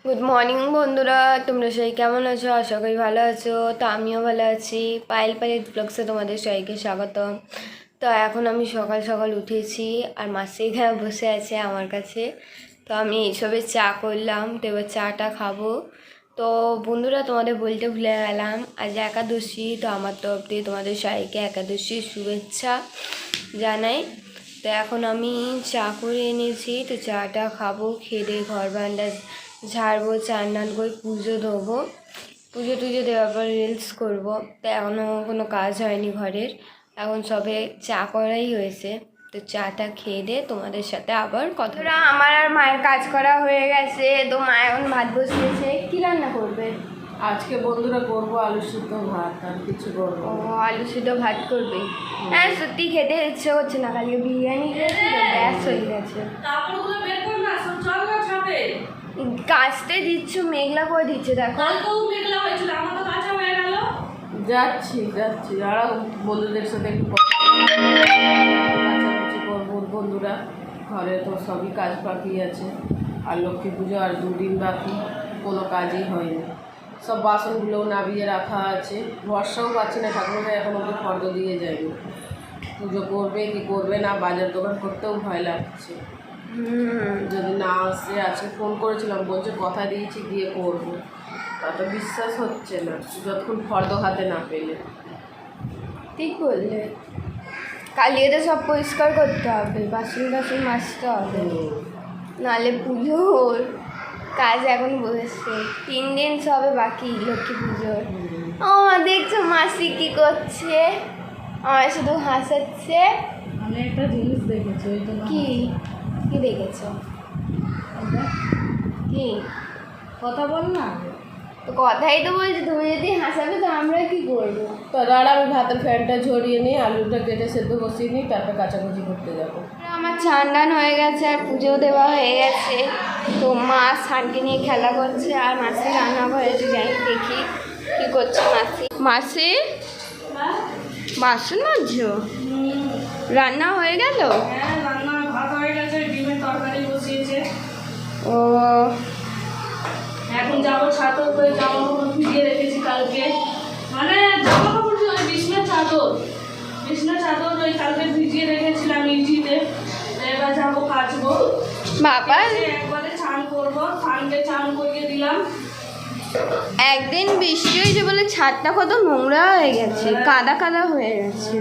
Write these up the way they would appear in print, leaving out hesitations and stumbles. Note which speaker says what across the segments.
Speaker 1: Good morning বন্ধুরা, তোমরা সবাই কেমন আছো? আশা করি ভালো আছো। তো আমিও ভালো আছি। পায়েল ব্লগসে তোমাদের সবাইকে স্বাগতম। তো এখন আমি সকাল সকাল উঠেছি আর মাসি এখানে বসে আছে আমার কাছে। তো আমি এইসবে চা করলাম, তো এবার চাটা খাবো। তো বন্ধুরা, তোমাদের বলতে ভুলে গেলাম, আজ একাদশী। তো আমার তরফ দিয়ে তোমাদের সবাইকে একাদশীর শুভেচ্ছা জানাই। তো এখন আমি চা করে এনেছি, তো চাটা খাবো, খেয়ে ঘর বারান্দা ঝাড়বো, চান টান করে পুজো দেবো। পুজো টুজো দেওয়ার পর রিলস করবো। তো এখনও কোনো কাজ হয়নি ঘরের, এখন সবে চা করাই হয়েছে। তো চাটা খেয়ে তোমাদের সাথে আবার কথা। আমার আর মায়ের কাজ করা হয়ে গেছে, তো মা এখন ভাত বসিয়েছে। কী রান্না করবে
Speaker 2: আজকে? বন্ধুরা করবো আলু সিদ্ধ ভাত, আর কিছু করবো।
Speaker 1: ও, আলু সিদ্ধ ভাত করবে? হ্যাঁ, সত্যি খেতে ইচ্ছে হচ্ছে না, কালকে বিরিয়ানি খেয়েছি তো গ্যাস হয়ে গেছে। কাচতে দিচ্ছ, মেঘলা করে দিচ্ছে, দেখো।
Speaker 2: যাচ্ছি আর বন্ধুদের সাথে একটু কাছাকাছি করবো। বন্ধুরা, ঘরে তো সবই কাজ বাকি আছে, আর লক্ষ্মী পুজো আর 2 দিন বাকি, কোনো কাজই হয়নি। সব বাসনগুলোও নামিয়ে রাখা আছে। ভরসাও পাচ্ছি না, ঠাকুরকে এখন ওকে ফর্দ দিয়ে যায়নি। পুজো করবে কি করবে না, বাজার দোকান করতেও ভয় লাগছে। যদি না আসে, আজকে ফোন করেছিলাম, বলছে কথা দিয়েছি গিয়ে করবো। তাতে বিশ্বাস হচ্ছে না যতক্ষণ ফর্দ হাতে না পেলে।
Speaker 1: ঠিক বললে, কালিয়ে সব পরিষ্কার করতে হবে, বাসন টাসন মাজতে হবে, নাহলে পুজোর কাজ এখন বসছে। 3 দিন সবে বাকি লক্ষ্মী পুজোর। ও, দেখছো মাসি কি করছে? আমার শুধু হাসাচ্ছে।
Speaker 2: আমি একটা জিনিস দেখেছি।
Speaker 1: কি কি দেখেছো? কি
Speaker 2: কথা বল না।
Speaker 1: তো কথাই তো বলছি, তুমি যদি হাসাবে তো আমরা কি করবো?
Speaker 2: তো আর আমি ভাতের ফ্যানটা ঝরিয়ে নিই, আলুটা কেটে সেদ্ধ বসিয়ে নিই, তারপর কাচাকুচি করতে যাবো।
Speaker 1: আমার চান টান হয়ে গেছে আর পুজো দেওয়া হয়ে গেছে। তো মা সানকে নিয়ে খেলা করছে আর মাসি রান্না করেছে, যাই দেখি কি করছে মাসি। মাসি বাসন মাজছো? রান্না হয়ে গেল?
Speaker 2: হ্যাঁ, রান্না ভাত হয়ে গেছে, ডিমের তরকারি বসিয়েছে।
Speaker 1: ও,
Speaker 2: এখন যাবো ছাদ উপরে, জামা কাপড় ভিজিয়ে রেখেছি কালকে। মানে জামা কাপড় বিছনা চাদর ওই কালকে ভিজিয়ে রেখেছিলাম ইজিতে। এবার যাবো কাচবো।
Speaker 1: বাবা
Speaker 2: একবারে চান করবো, সানকে চান করিয়ে দিলাম।
Speaker 1: একদিন বৃষ্টি হয়েছে বলে ছাদটা কত নোংরা হয়ে গেছে, কাদা কাদা হয়ে গেছে।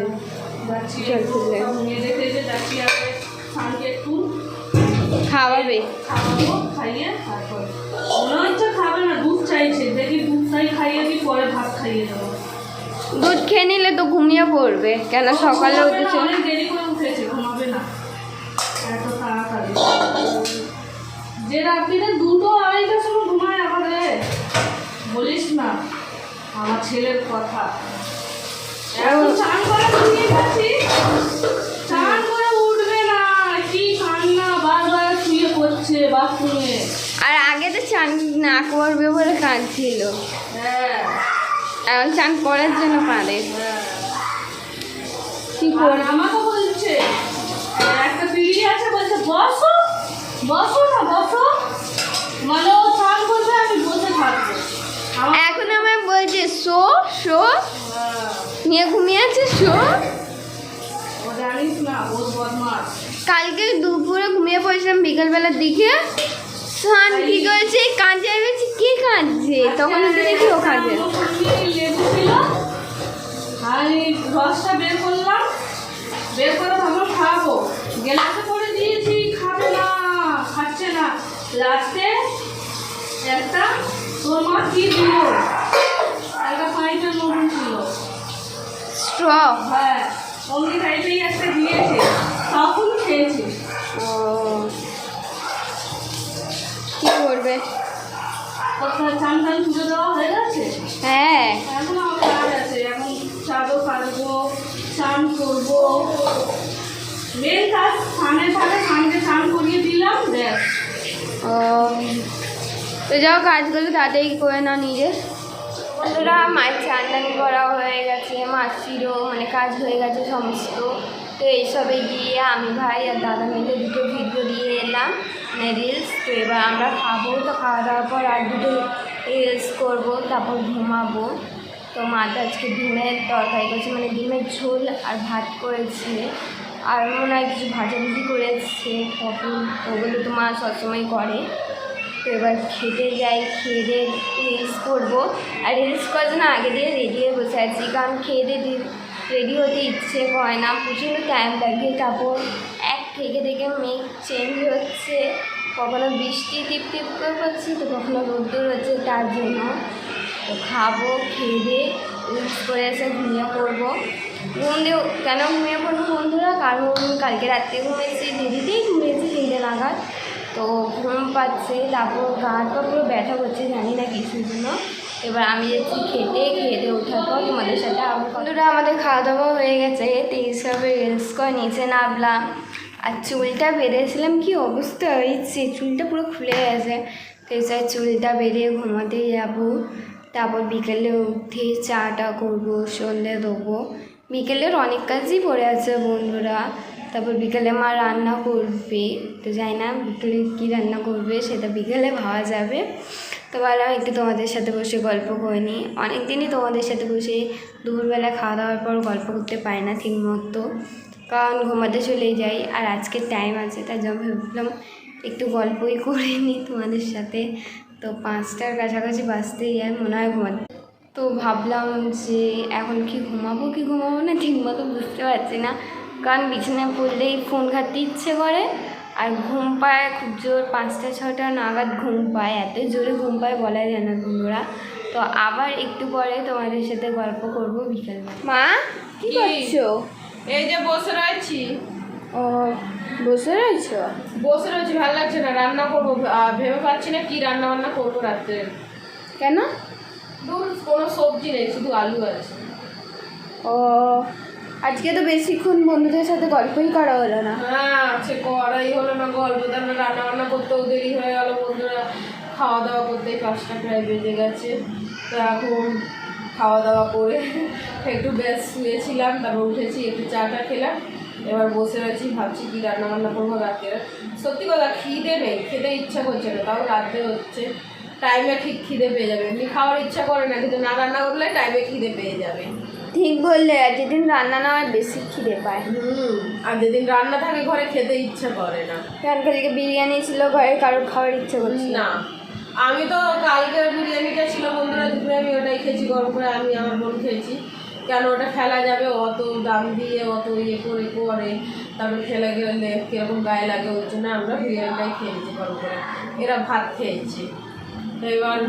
Speaker 2: যাচ্ছি
Speaker 1: চল ফুলে
Speaker 2: মেজে টেজে যাচ্ছি, আগে সানকে একটু
Speaker 1: খাওয়াবে।
Speaker 2: খাওয়াবো, খাইয়ে তারপর মনে হচ্ছে খাবে না, দুধ চাইছে। দেখি দুধটাই খাইয়ে দিই, পরে ভাত খাইয়ে দেবো।
Speaker 1: দুধ খেয়ে নিলে তো ঘুমিয়ে পড়বে, কেন সকালে উঠেছে?
Speaker 2: অনেক দেরি করে উঠেছে, ঘুমাবে না এত তাড়াতাড়ি। যে রাত্রিতে 2-2-2:30টার সময় ঘুমায় আমাদের, বলিস না আমার ছেলের কথা। এখন চান করে ঘুমিয়ে গেছি, চান করে উঠবে না, কি কান্না, বারবার শুয়ে পড়ছে বাথরুমে।
Speaker 1: আর আগে তো চান না করবে বলে কাঁদছিল,
Speaker 2: হ্যাঁ
Speaker 1: এখন চান করার জন্য কাঁদে। কি করবে?
Speaker 2: আমাকে বলছে, একটা পিড়ি আছে, বলছে বসো বসো না বসো, মানে ও চান করবে, আমি বসে থাকবো।
Speaker 1: এখন আমায় বলছে শো শো, নিয়ে ঘুমিয়ে আছে, শো।
Speaker 2: ও জানিস না, ওর বদমাস।
Speaker 1: কালকে দুপুরে ঘুমিয়ে পড়েছিলাম, বিকেলবেলার দিকে সান কি করেছে, কাঁদছে। আমি বলছি কি কাঁদছে, তখন তো দেখি ও কাঁদছে।
Speaker 2: লেবু ছিল, আমি রসটা বের করলাম, বের করে ভাবলাম খাবো, গ্লাসে করে দিয়েছি, খাবে না, খাচ্ছে না। লাস্টে একটা তোর মা কি দিল, একটা পাইপের মতন ছিল,
Speaker 1: স্ট্র।
Speaker 2: হ্যাঁ অমনি টাইপেই একটা দিয়েছে, তখন খেয়েছি।
Speaker 1: ও, কি করবে?
Speaker 2: কোথায় চান টান পুজো দেওয়া হয়ে গেছে?
Speaker 1: হ্যাঁ,
Speaker 2: এখন আমার কাজ আছে, এখন চাদর কাটবো, চান করবো, মেন কাজ স্নানের পরে স্নানকে চান করিয়ে দিলাম, ব্যাস।
Speaker 1: ও, তো যাও কাজগুলো তাড়াতাড়ি করে নাও নিজে। বন্ধুরা, মায়ের চান টান করা হয়ে গেছে, মাসিরও মানে কাজ হয়ে গেছে সমস্ত। তো এইসবে গিয়ে আমি ভাই আর দাদা মিলে 2টো ভিডিও দিয়ে এলাম। রিলস। তো এবার আমরা খাবো, তো খাওয়া দাওয়ার পর আর দুটো রিলস করবো, তারপর ঘুমাবো। তো মাটা আজকে ডিমের তরকারি করেছে, মানে ডিমের ঝোল আর ভাত করেছে, আর মনে হয় কিছু ভাজাভুজি করেছে কখন, ওগুলো তো মা সবসময় করে। তো এবার খেতে যাই, খেয়ে দিয়ে রিলস করবো। আর রিলস করার জন্য আগে দিয়ে রেডি হয়ে বসে আছি, কারণ খেয়ে দিয়ে রেডি হতে ইচ্ছে হয় না, প্রচণ্ড টাইম লাগে। তারপর এক থেকে মেঘ চেঞ্জ হচ্ছে, কখনো বৃষ্টি টিপ টিপ করে পড়ছে, তো কখনো রোদ্দুর হচ্ছে, তার জন্য তো খাবো, খেয়ে দিয়ে রিলস করে এসে ঘুমিয়ে পড়বো। কেন ঘুমিয়ে পড়বো বন্ধুরা, কারণ কালকে রাত্রে ঘুমিয়েছি, দেরিতেই ঘুমিয়েছি 3টে নাগাদ, তো ঘুম পাচ্ছে। তারপর গাটা পুরো ব্যথা করছে, জানি না কিছুর জন্য। এবার আমি যাচ্ছি খেয়ে দিয়ে ওঠার পর তোমাদের সাথে আবার বন্ধুরা আমাদের খাওয়া দাওয়া হয়ে গেছে, তো এইসবে রিলস করে নিচে নামলাম। আর চুলটা বেঁধেছিলাম, কি অবস্থা হয়েছে, চুলটা পুরো খুলে গেছে। তো এইসব চুলটা বেঁধে ঘুমাতে যাবো। তারপর বিকেলে উঠে চাটা করবো, সন্ধে দেবো। বিকেলের অনেক কাজই পড়ে আছে বন্ধুরা। তারপর বিকেলে মা রান্না করবে, তো যাই না বিকেলে কী রান্না করবে সেটা বিকেলে ভাবা যাবে। তো ভাবলাম একটু তোমাদের সাথে বসে গল্প করে নিই, অনেক দিনই তোমাদের সাথে বসে দুপুরবেলা খাওয়া দাওয়ার পর গল্প করতে পারি না ঠিক মতো, কারণ ঘুমাতে চলে যাই। আর আজকে টাইম আছে, তাই জন্য ভাবলাম একটু গল্পই করে নিই তোমাদের সাথে। তো 5টার কাছাকাছি বাজতেই যায় মনে হয় ঘুমাতে। তো ভাবলাম যে এখন কি ঘুমাবো না ঠিক মতো বুঝতে পারছি না, কারণ বিছানায় পড়লেই ফোন ঘাটতে ইচ্ছে করে, আর ঘুম পায় খুব জোর 5টা-6টা নাগাদ ঘুম পায়, এত জোরে ঘুম পায় বলা যায় না বন্ধুরা। তো আবার একটু পরে তোমাদের সাথে গল্প করবো বিকেলবেলা। মা কি করছো?
Speaker 2: এই যে বসে রয়েছি।
Speaker 1: ও বসে রয়েছো?
Speaker 2: বসে রয়েছি, ভালো লাগছে না, রান্না করবো, ভেবে পাচ্ছি না কি রান্না বান্না করবো রাত্রে।
Speaker 1: কেন?
Speaker 2: কোনো সবজি নেই, শুধু আলু আছে।
Speaker 1: ও আজকে তো বেশিক্ষণ বন্ধুদের সাথে গল্পই করা হলো না।
Speaker 2: হ্যাঁ সে করাই হলো না গল্প, তারপরে রান্না বান্না করতেও দেরি হয়ে গেল বন্ধুরা, খাওয়া দাওয়া করতেই 5টা প্রায় বেজে গেছে। তো এখন খাওয়া দাওয়া করে একটু বেশ শুয়েছিলাম, তারপর উঠেছি, একটু চাটা খেলাম, এবার বসে আছি, ভাবছি কী রান্না বান্না করবো রাত্রে। সত্যি কথা খিদে নেই, খেতে ইচ্ছা করছে না, তাও রাত্রে হচ্ছে টাইমে ঠিক খিদে পেয়ে যাবে। এমনি খাওয়ার ইচ্ছা করে না, কিন্তু না রান্না করলে টাইমে খিদে পেয়ে যাবে।
Speaker 1: ঠিক বললে, আর যেদিন রান্না না হয় বেশি খিদে পায়।
Speaker 2: আর যেদিন রান্না থাকে ঘরে খেতে ইচ্ছা করে না।
Speaker 1: কালকে বিরিয়ানি ছিল ঘরে, কারোর খাওয়ার ইচ্ছে করছে
Speaker 2: না, আমি তো কালকে বিরিয়ানিটা ছিল বন্ধুরা, দুপুরে আমি ওটাই খেয়েছি গরম করে, আমি আমার বোন খেয়েছি। কেন ওটা ফেলা যাবে, অত দাম দিয়ে অত ইয়ে করে করে তারপরে ফেলে গেলে কীরকম গায়ে লাগে, ওই জন্য আমরা বিরিয়ানিটাই খেয়েছি গরম করে। এরা ভাত খেয়েছে। তো এবার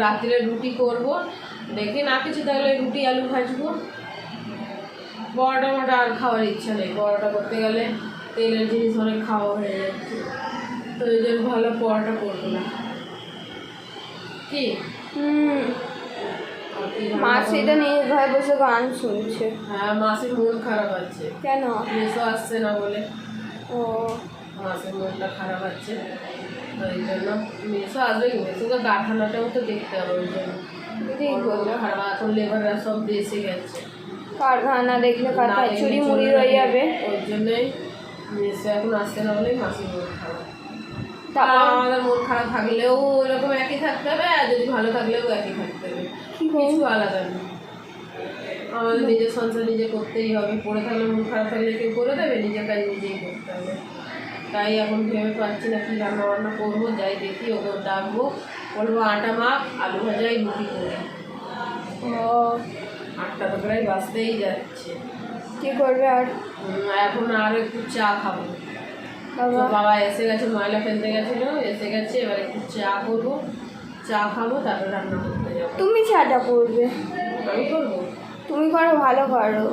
Speaker 2: রাত্রে রুটি করব, দেখি না কিছু তাহলে রুটি আলু ভাজবো। পরোটা আর খাওয়ার ইচ্ছা নেই, পরোটা করতে গেলে তেলের জিনিস অনেক খাওয়া হয়ে যাচ্ছে, তো এই জন্য ভালো পরোটা করবো না। কি
Speaker 1: মাসিটা নিয়ে ঘরে বসে গান শুনছে।
Speaker 2: হ্যাঁ, মাসির মন খারাপ আছে।
Speaker 1: কেন?
Speaker 2: মেসো আসছে না বলে।
Speaker 1: ও
Speaker 2: মাসির মনটা খারাপ আছে, ওই জন্য মেসো আসবে কি, মেসোকে কারখানাটাও তো দেখতে হবে, ওই জন্য খারাপ। এখন লেবাররা সব দেশে গেছে,
Speaker 1: কারখানা দেখলে কারখানা চুরি মুড়ি হয়ে যাবে,
Speaker 2: ওই জন্যই মেসো এখন আসছে না বলেই মাসির মন খারাপ।
Speaker 1: তারপর
Speaker 2: আমাদের মন খারাপ থাকলেও ওইরকম একই থাকতে হবে, আর যদি ভালো থাকলেও একই থাকতে হবে, কিছু আলাদা নেই। আমাদের নিজের সংসার নিজে করতেই হবে, পড়ে থাকলে মন খারাপ থাকলে কেউ করে দেবে, নিজের কাজ নিজেই করতে হবে। তাই এখন ভেবে পাচ্ছি না কি রান্না বান্না করবো, যাই দেখি ওকে ডাকবো, বলবো আটা মাখ, আলু ভাজাই রুটি করি।
Speaker 1: ও
Speaker 2: 8টা তো প্রায় বাজতেই যাচ্ছে।
Speaker 1: কী করবে আর?
Speaker 2: এখন আরও একটু চা খাবো। বাবা এসে গেছে, ময়লা ফেলতে গেছিলো, এসে গেছে, এবার একটু চা করবো, চা খাবো, তারপরে রান্না করতে যাবো।
Speaker 1: তুমি চাটা করবে?
Speaker 2: আমি করবো।
Speaker 1: তুমি করো, ভালো করো।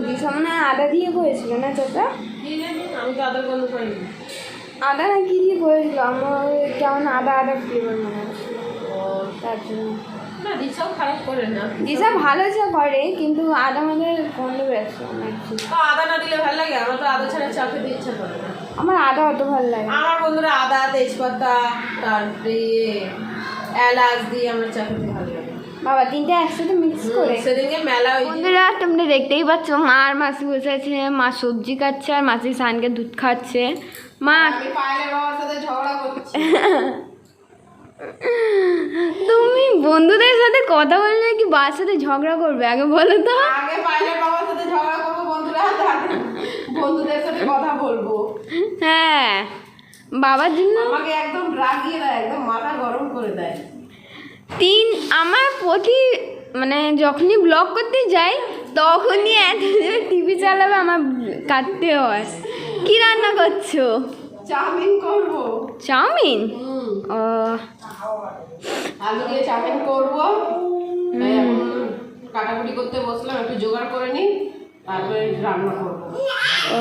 Speaker 1: দিশা মনে হয় আদা দিয়ে করেছিল না চাটা?
Speaker 2: কি জানি, আমি তো আদার গন্ধ পাইনি।
Speaker 1: আদা না কি দিয়ে করেছিল, আমার কেমন আদা ফ্লেভার মনে হচ্ছিল, তার জন্য।
Speaker 2: না, দিশাও খারাপ করে না,
Speaker 1: দিশা ভালো চা করে, কিন্তু আদা মানে গন্ধ বেরোচ্ছে আমার।
Speaker 2: তো আদা না দিলে ভালো লাগে? আমার তো আদা ছাড়া চা খেতে ইচ্ছা করে না।
Speaker 1: আমার আদা অত ভালো লাগে।
Speaker 2: আমার বন্ধুরা আদা, তেজপাতা, তারপরে এলাচ দিয়ে আমার চা খেতে ভালো লাগে।
Speaker 1: বাবা 3টে একসাথে মিক্স করে
Speaker 2: সেদিনকে মেলা।
Speaker 1: বন্ধুরা তোমরা দেখতেই পাচ্ছ, মা আর মাসি বসে আছে, মা সবজি কাটছে আর মাসি সানকে দুধ খাচ্ছে। মা
Speaker 2: আমি পায়েলের বাবার সাথে ঝগড়া করছি।
Speaker 1: তুমি বন্ধুদের সাথে কথা বললে কি বাবার সাথে ঝগড়া করবে আগে বলো তো?
Speaker 2: আগে পায়েলের বাবার সাথে ঝগড়া করবো বন্ধুরা, তারপর বন্ধুদের সাথে কথা বলবো।
Speaker 1: হ্যাঁ, বাবার জন্য
Speaker 2: আমাকে একদম রাগিয়ে দেয়, একদম মাথা গরম করে দেয়।
Speaker 1: আমার প্রতি মানে যখনই ব্লগ করতে যাই তখনই এত টিভি চালাবে আমার কাটতে হয়। কি রান্না করছো?
Speaker 2: চাউমিন করবো।
Speaker 1: চাউমিন? ও
Speaker 2: আলু দিয়ে চাউমিন করবো। তাই এখন কাটাকুটি করতে বসলাম, একটু জোগাড় করে নিই, তারপরে রান্না করবো।
Speaker 1: ও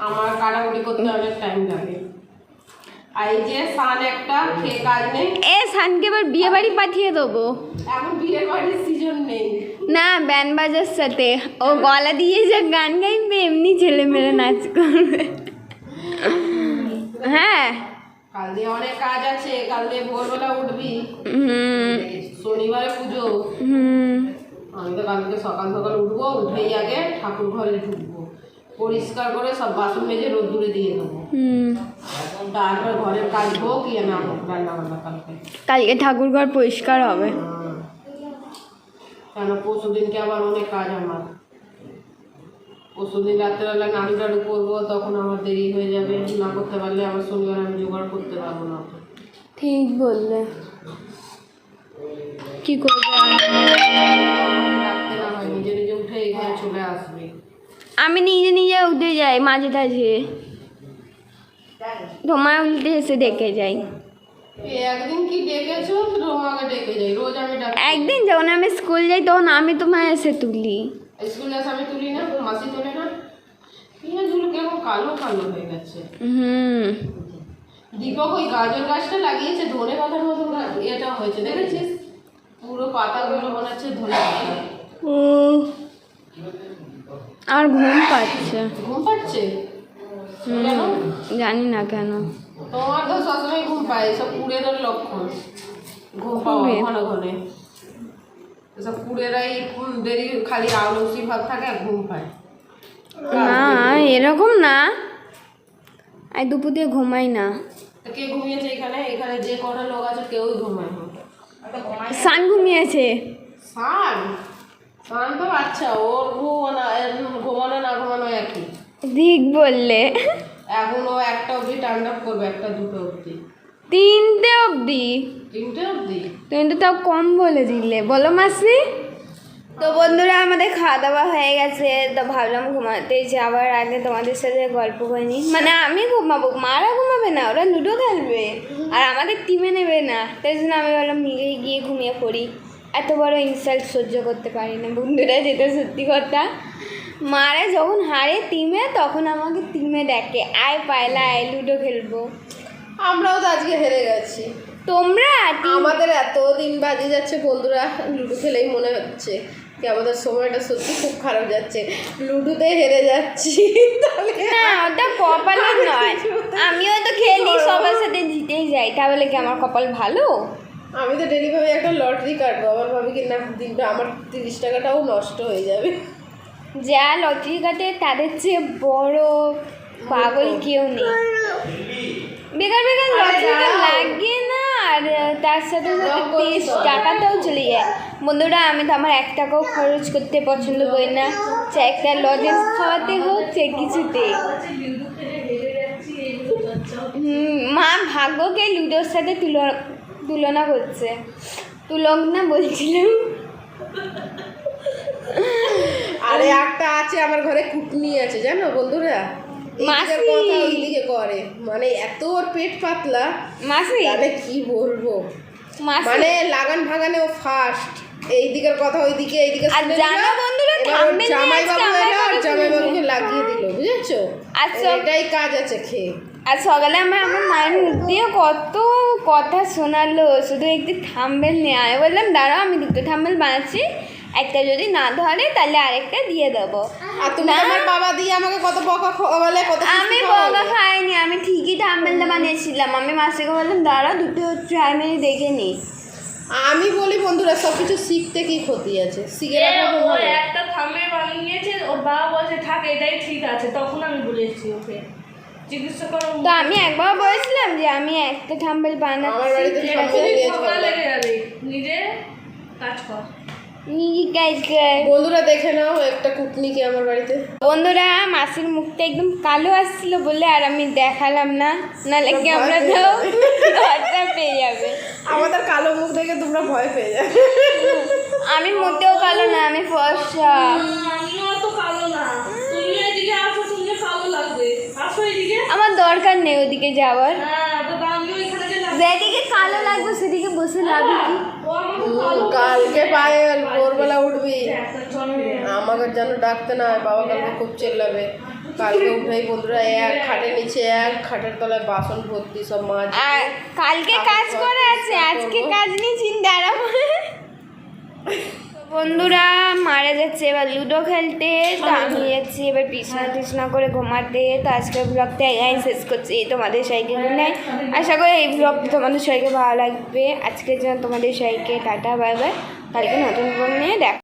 Speaker 2: আমার কাটাকুটি করতে অনেক টাইম লাগে। আর এই যে সান একটা খেয়ে কাজ নেই।
Speaker 1: সানকে এবার বিয়ে বাড়ি পাঠিয়ে দেবো।
Speaker 2: এখন বিয়ের বাড়ির সিজন নেই।
Speaker 1: না, ব্যান্ড বাজার সাথে ও গলা দিয়ে যে গান গাইবে এমনি ছেলে মেয়ে নাচ করবে। হ্যাঁ,
Speaker 2: কাল দিয়ে অনেক কাজ আছে, কাল দিয়ে ভোরবেলা উঠবি। শনিবারে পুজো। আমি তো কালকে সকাল সকাল উঠবো, উঠেই আগে ঠাকুর ঘরে ঢুকবো, পরিষ্কার করে সব বাসন মেজে রোদ্দুরে দিয়ে দেবো। তারপর ঘরের কাজ হোক ইয়ে না হোক, রান্না বান্না
Speaker 1: কালকে ঠাকুর ঘর পরিষ্কার হবে।
Speaker 2: কেন পরশু দিনকে আবার অনেক কাজ আমার। পরশু দিন রাত্রেবেলা নাড়ু টাড়ু করবো, তখন আমার দেরি হয়ে যাবে। না করতে পারলে আবার শনিবার আমি জোগাড় করতে পারবো না।
Speaker 1: ঠিক বললে, কি করবো?
Speaker 2: রাখতে না হয়, নিজে নিজে উঠে এখানে চলে আসবে।
Speaker 1: আমি নিজে নিজে উঠে যাই মাঝে টাঝে, তোমার উল্টে এসে ডেকে যাই।
Speaker 2: একদিন কি ডেকেছো? রোমাকে ডেকে যাই, রোজ আমি ডাকি।
Speaker 1: একদিন যখন আমি স্কুল যাই তখন আমি তোমায় এসে তুলি।
Speaker 2: স্কুলে এসে আমি তুলি না, মাসি তোলে না। পেঁয়াজগুলো কেমন কালো কালো হয়ে গেছে। দীপক ওই গাজর গাছটা লাগিয়েছে, ধনে পাতার মতো এটা হয়েছে, দেখেছিস? পুরো পাতাগুলো মনে হচ্ছে ধনে পাতা।
Speaker 1: আর ঘুম পাচ্ছে।
Speaker 2: ঘুম পাচ্ছে? কেন?
Speaker 1: জানি না কেন।
Speaker 2: তোমার তো সবসময় ঘুম পায়, সব কুড়ের লক্ষণ। ঘুম পাওয়া ঘন ঘনে। সব কুড়েরাই দেরি খালি আলসি ভাব থাকে আর ঘুম পায়।
Speaker 1: না এরকম না, আমি দুপুর দিয়ে ঘুমাই না।
Speaker 2: কে ঘুমিয়েছে এখানে? এখানে যে কটা লোক আছে কেউই ঘুমায় না।
Speaker 1: সান ঘুমিয়েছে।
Speaker 2: সান? সান তো আচ্ছা, ওর ঘুমানো না ঘুমানো একই।
Speaker 1: ঠিক বললে।
Speaker 2: এখন ও একটা অবধি টার্ন আপ করবে, একটা দুটো অবধি।
Speaker 1: 3টে অবধি?
Speaker 2: 3টে অবধি?
Speaker 1: তুমি তো তাও কম বলে দিলে, বলো মাসি। তো বন্ধুরা আমাদের খাওয়া দাওয়া হয়ে গেছে, তো ভাবলাম ঘুমাতে যাওয়ার আগে তোমাদের সাথে গল্প করিনি। মানে আমি ঘুমাবো, মারা ঘুমাবে না, ওরা লুডো খেলবে আর আমাদের টিমে নেবে না, তাই জন্য আমি ভাবলাম নিজেই গিয়ে ঘুমিয়ে পড়ি। এত বড় ইনসাল্ট সহ্য করতে পারি না বন্ধুরা, যেটা সত্যি কথা। মারা যখন হারে টিমে তখন আমাকে টিমে ডাকে, আয় পায়লা আয় লুডো খেলবো।
Speaker 2: আমরাও তো আজকে হেরে গেছি।
Speaker 1: তোমরা
Speaker 2: আমাদের এত দিন বাজে যাচ্ছে বন্ধুরা, লুডো খেলেই মনে হচ্ছে কি আমাদের সময়টা সত্যি খুব খারাপ যাচ্ছে। লুডোতে হেরে যাচ্ছি। তাহলে
Speaker 1: না ওটা কপালের নয়, আমিও তো খেলি সবার সাথে জিতেই যাই, তাহলে কি আমার কপাল ভালো?
Speaker 2: আমি তো ডেলি ভাবে একটা লটারি কাটবো, আবার ভাবি কি না দিনটা আমার 30 টাকাটাও নষ্ট হয়ে যাবে।
Speaker 1: যা লটারি কাটে তাদের চেয়ে বড় পাগল কেউ নেই। বেকার বেকার লটারিটা লাগে না, আর তার সাথে সাথে টাকাটাও চলে যায়। বন্ধুরা আমি তো আমার 1 টাকাও খরচ করতে পছন্দ করি না, চাই একটা লজেন্স খাওয়াতে হোক চাই কিছুতে। মা ভাগ্যকে লুডোর সাথে তুলনা করছে, তুলক না বলছিলাম।
Speaker 2: আরে একটা আছে আমার ঘরে কুটনি আছে জানো বন্ধুরা, মাসির কথা ওইদিকে করে, মানে এত ওর পেট পাতলা
Speaker 1: মাসি,
Speaker 2: তাহলে কি বলবো, মানে লাগান ভাগানে ও ফার্স্ট। এই দিকের কথা ওইদিকে, এইদিকে শুনে
Speaker 1: জানো বন্ধুরা
Speaker 2: জামাইবাবু এলো আর জামাইবাবুকে লাগিয়ে দিল, বুঝেছো?
Speaker 1: আচ্ছা
Speaker 2: এটাই কাজ আছে খেয়ে।
Speaker 1: আর সকালে আমার মায়ের মুখ দিয়ে কত কথা শোনালো, শুধু একটু থাম্বেল নিয়ে। আমি বললাম দাঁড়াও আমি 2টো থাম্বেল বানাচ্ছি, একটা যদি না ধরে তাহলে আরেকটা দিয়ে দেবো।
Speaker 2: আর তুমি আমার বাবা দিয়ে আমাকে কত বকা বলে, কত
Speaker 1: আমি বকা খাইনি, আমি ঠিকই থাম্বেলটা বানিয়েছিলাম। আমি মাসিকে বললাম দাঁড়াও 2টো ট্রাই মেরে দেখে নি।
Speaker 2: আমি বলি বন্ধুরা সব কিছু শিখতে কি ক্ষতি আছে, শিখে রাখবো।
Speaker 3: ও একটা থাম্বনেল বানিয়েছে, ওর বাবা বলছে থাক এটাই ঠিক আছে, তখন আমি বলেছি ওকে
Speaker 2: চিকিৎসা করো।
Speaker 1: তো আমি একবার বলেছিলাম যে আমি একটা থাম্বেল
Speaker 2: আমার বাড়িতে
Speaker 1: বানাচ্ছি, ঠিক
Speaker 2: সব
Speaker 1: আছে?
Speaker 2: নিয়ে
Speaker 3: ঝগড়া
Speaker 2: ঝগড়া।
Speaker 3: লেগে যাবে, নিজে কাজ কর।
Speaker 1: নিজে কাজ কর।
Speaker 2: বন্ধুরা দেখে নাও একটা কুটনিকে আমার বাড়িতে।
Speaker 1: বন্ধুরা, মাসির মুখটা একদম কালো আসছিল বলে আর আমি দেখালাম না, নাহলে
Speaker 2: ভয়
Speaker 1: ক্যামেরা
Speaker 2: পেয়ে
Speaker 1: তো লজ্জা পেয়ে যাবে।
Speaker 2: আমাদের কালো মুখ দেখে তোমরা ভয় পেয়ে যাবে।
Speaker 1: আমি মোটেও কালো না, আমি ফর্সা।
Speaker 3: আমিও অত কালো না, তুমি এদিকে আসো, তুমি কালো লাগবে, আসো এদিকে।
Speaker 1: আমার দরকার নেই ওদিকে যাওয়ার,
Speaker 3: হ্যাঁ, তো আমিও এখানে যে
Speaker 1: যেদিকে কালো লাগবে সেদিকে বসে লাভি কি?
Speaker 3: ও আমাকে কালো
Speaker 2: কালকে পায়েল ভোরবেলা উঠবি,
Speaker 3: একটা জন্মে
Speaker 2: আমাকে যেন ডাকতে না হয়, বাবা কালকে খুব চেল্লাবে। কালকে উঠেই বন্ধুরা এক খাটের নিচে এক খাটের তলায় বাসন ভর্তি সব মাছ।
Speaker 1: আর কালকে কাজ করে আছে, আজকে কাজ নিয়ে চিন্তা আরাম। বন্ধুরা মারা যাচ্ছে এবার লুডো খেলতে, তো আমি যাচ্ছি এবার বিছনা টিছনা করে ঘুমাতে। তো আজকের ব্লগটা এই শেষ করছি, তোমাদের সবাইকে গুড নাইট। আশা করি এই ব্লগ তোমাদের সবাইকে ভালো লাগবে। আজকের জন্য তোমাদের সবাইকে টাটা, বাই বাই। কালকে নতুন ব্লগ নিয়ে দেখ।